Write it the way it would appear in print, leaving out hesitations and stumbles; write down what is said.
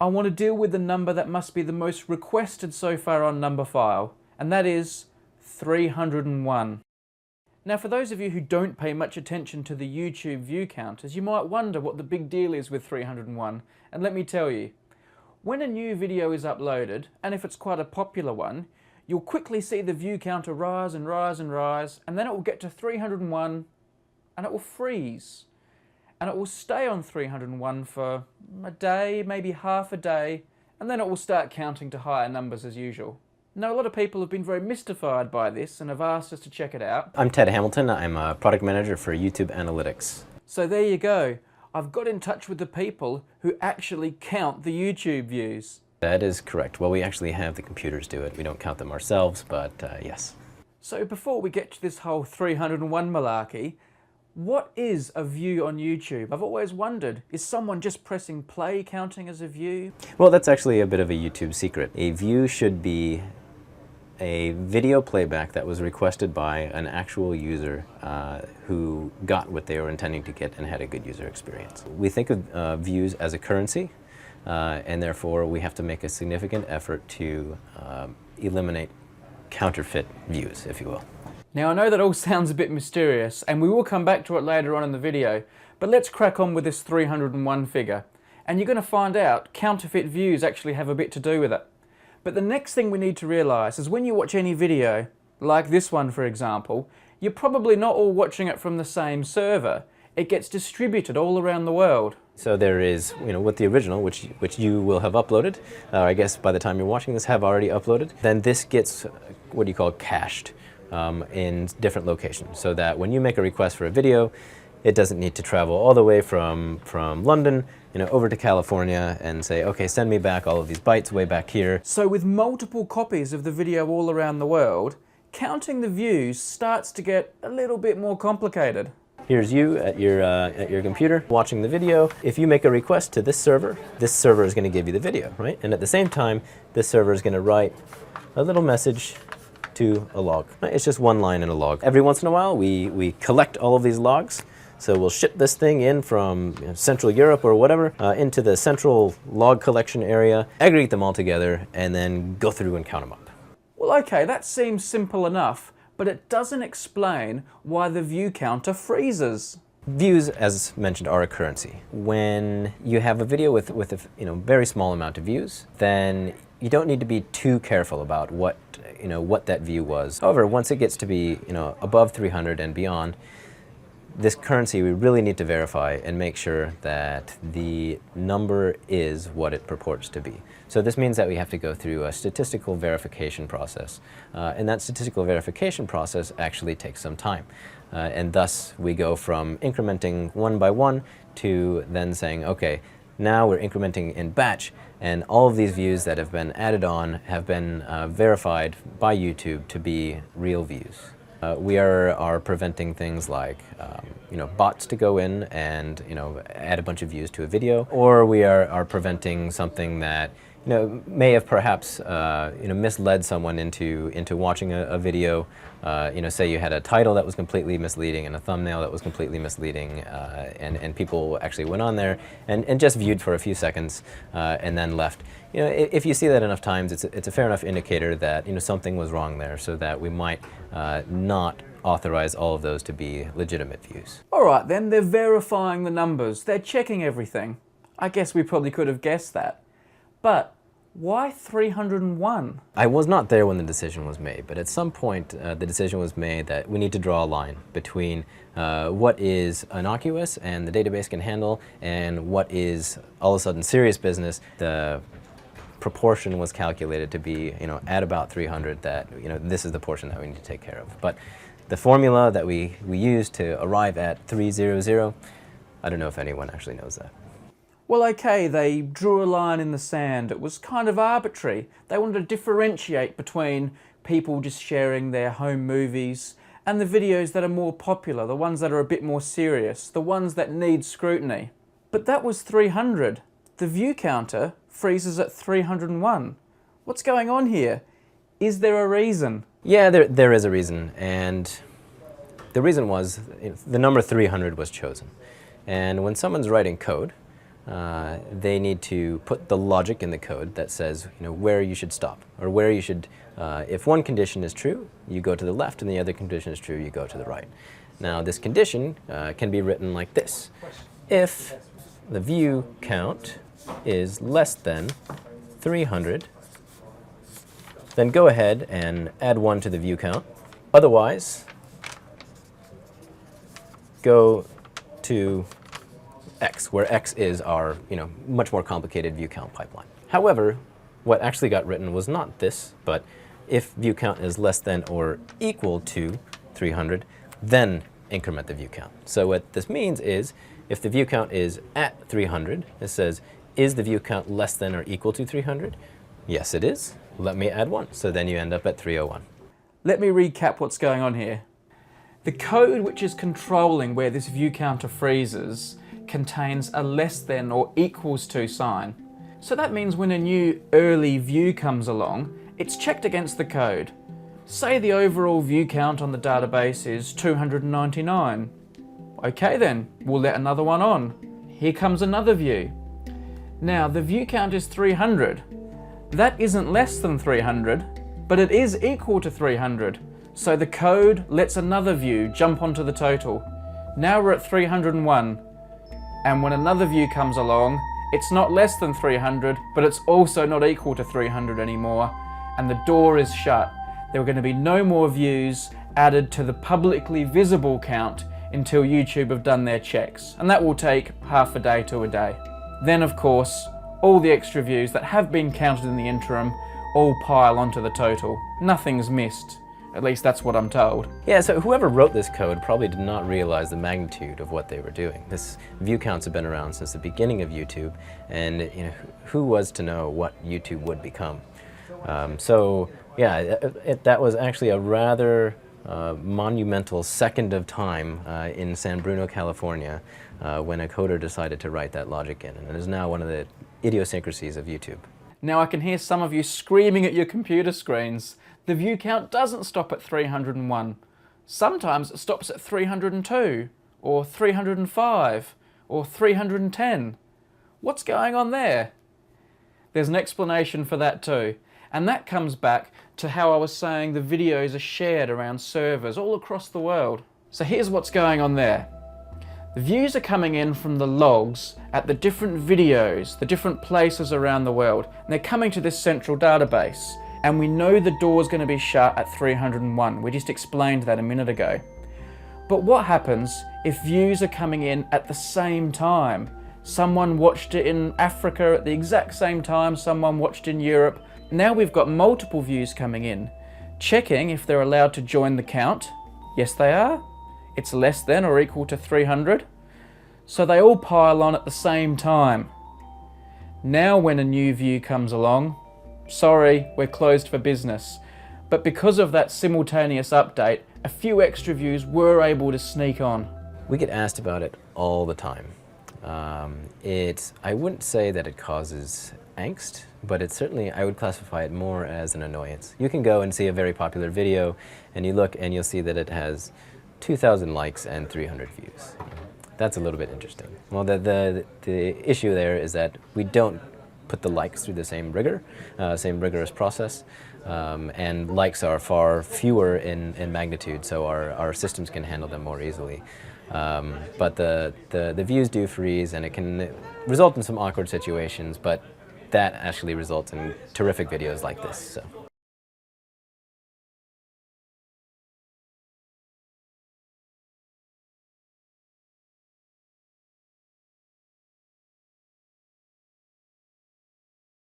I want to deal with the number that must be the most requested so far on Numberphile, and that is 301. Now, for those of you who don't pay much attention to the YouTube view counters, you might wonder what the big deal is with 301, and let me tell you. When a new video is uploaded, and if it's quite a popular one, you'll quickly see the view counter rise and rise and rise, and then it will get to 301, and it will freeze. And it will stay on 301 for a day, maybe half a day, and then it will start counting to higher numbers as usual. Now, a lot of people have been very mystified by this and have asked us to check it out. I'm Ted Hamilton. I'm a product manager for YouTube Analytics. So there you go. I've got in touch with the people who actually count the YouTube views. That is correct. Well, we actually have the computers do it. We don't count them ourselves, but yes. So before we get to this whole 301 malarkey, what is a view on YouTube? I've always wondered, is someone just pressing play counting as a view? Well, that's actually a bit of a YouTube secret. A view should be a video playback that was requested by an actual user who got what they were intending to get and had a good user experience. We think of views as a currency, and therefore we have to make a significant effort to eliminate counterfeit views, if you will. Now, I know that all sounds a bit mysterious, and we will come back to it later on in the video, but let's crack on with this 301 figure. And you're going to find out counterfeit views actually have a bit to do with it. But the next thing we need to realise is when you watch any video, like this one for example, you're probably not all watching it from the same server. It gets distributed all around the world. So there is, with the original, which you will have uploaded, I guess by the time you're watching this have already uploaded, then this gets what you call cached in different locations, so that when you make a request for a video, it doesn't need to travel all the way from London, over to California and say, okay, send me back all of these bytes way back here. So with multiple copies of the video all around the world, counting the views starts to get a little bit more complicated. Here's you at your computer watching the video. If you make a request to this server is going to give you the video, right? And at the same time, this server is going to write a little message to a log. It's just one line in a log. Every once in a while, we collect all of these logs. So we'll ship this thing in from Central Europe or whatever into the central log collection area, aggregate them all together, and then go through and count them up. Well, okay, that seems simple enough, but it doesn't explain why the view counter freezes. Views, as mentioned, are a currency. When you have a video with a very small amount of views, then you don't need to be too careful about what that view was. However, once it gets to be above 300 and beyond, this currency we really need to verify and make sure that the number is what it purports to be. So this means that we have to go through a statistical verification process, and that statistical verification process actually takes some time. And thus we go from incrementing one by one to then saying, okay, now we're incrementing in batch, and all of these views that have been added on have been verified by YouTube to be real views. We are preventing things like bots to go in and add a bunch of views to a video, or we are preventing something that may have perhaps misled someone into watching a video. Say you had a title that was completely misleading and a thumbnail that was completely misleading, and people actually went on there and just viewed for a few seconds and then left. If you see that enough times, it's a fair enough indicator that something was wrong there, so that we might not authorize all of those to be legitimate views. All right, then they're verifying the numbers. They're checking everything. I guess we probably could have guessed that. But why 301? I was not there when the decision was made, but at some point the decision was made that we need to draw a line between what is innocuous and the database can handle and what is all of a sudden serious business. The proportion was calculated to be at about 300, that this is the portion that we need to take care of. But the formula that we used to arrive at 300, I don't know if anyone actually knows that. Well, okay, they drew a line in the sand. It was kind of arbitrary. They wanted to differentiate between people just sharing their home movies and the videos that are more popular, the ones that are a bit more serious, the ones that need scrutiny. But that was 300. The view counter freezes at 301. What's going on here? Is there a reason? Yeah, there is a reason, and the reason was the number 300 was chosen. And when someone's writing code, they need to put the logic in the code that says, where you should stop, or where you should, if one condition is true, you go to the left, and the other condition is true, you go to the right. Now, this condition can be written like this. If the view count is less than 300, then go ahead and add 1 to the view count. Otherwise, go to X, where X is our, much more complicated view count pipeline. However, what actually got written was not this, but if view count is less than or equal to 300, then increment the view count. So what this means is, if the view count is at 300, it says, is the view count less than or equal to 300? Yes, it is. Let me add 1. So then you end up at 301. Let me recap what's going on here. The code which is controlling where this view counter freezes contains a less than or equals to sign. So that means when a new early view comes along, it's checked against the code. Say the overall view count on the database is 299. Okay then, we'll let another one on. Here comes another view. Now the view count is 300. That isn't less than 300, but it is equal to 300. So the code lets another view jump onto the total. Now we're at 301. And when another view comes along, it's not less than 300, but it's also not equal to 300 anymore. And the door is shut. There are going to be no more views added to the publicly visible count until YouTube have done their checks. And that will take half a day to a day. Then, of course, all the extra views that have been counted in the interim all pile onto the total. Nothing's missed. At least that's what I'm told. Yeah, so whoever wrote this code probably did not realize the magnitude of what they were doing. This view counts have been around since the beginning of YouTube, and who was to know what YouTube would become? So yeah, that was actually a rather monumental second of time in San Bruno, California, when a coder decided to write that logic in, and it is now one of the idiosyncrasies of YouTube. Now I can hear some of you screaming at your computer screens. The view count doesn't stop at 301. Sometimes it stops at 302, or 305, or 310. What's going on there? There's an explanation for that too, and that comes back to how I was saying the videos are shared around servers all across the world. So here's what's going on there. The views are coming in from the logs at the different videos, the different places around the world, and they're coming to this central database. And we know the door's going to be shut at 301. We just explained that a minute ago. But what happens if views are coming in at the same time? Someone watched it in Africa at the exact same time, someone watched in Europe. Now we've got multiple views coming in. Checking if they're allowed to join the count. Yes, they are. It's less than or equal to 300. So they all pile on at the same time. Now when a new view comes along, sorry, we're closed for business. But because of that simultaneous update, a few extra views were able to sneak on. We get asked about it all the time. I wouldn't say that it causes angst, but it's certainly, I would classify it more as an annoyance. You can go and see a very popular video, and you look and you'll see that it has 2,000 likes and 300 views. That's a little bit interesting. Well, the issue there is that we don't put the likes through the same rigor, same rigorous process, and likes are far fewer in magnitude, so our systems can handle them more easily. But the views do freeze, and it can result in some awkward situations, but that actually results in terrific videos like this. So.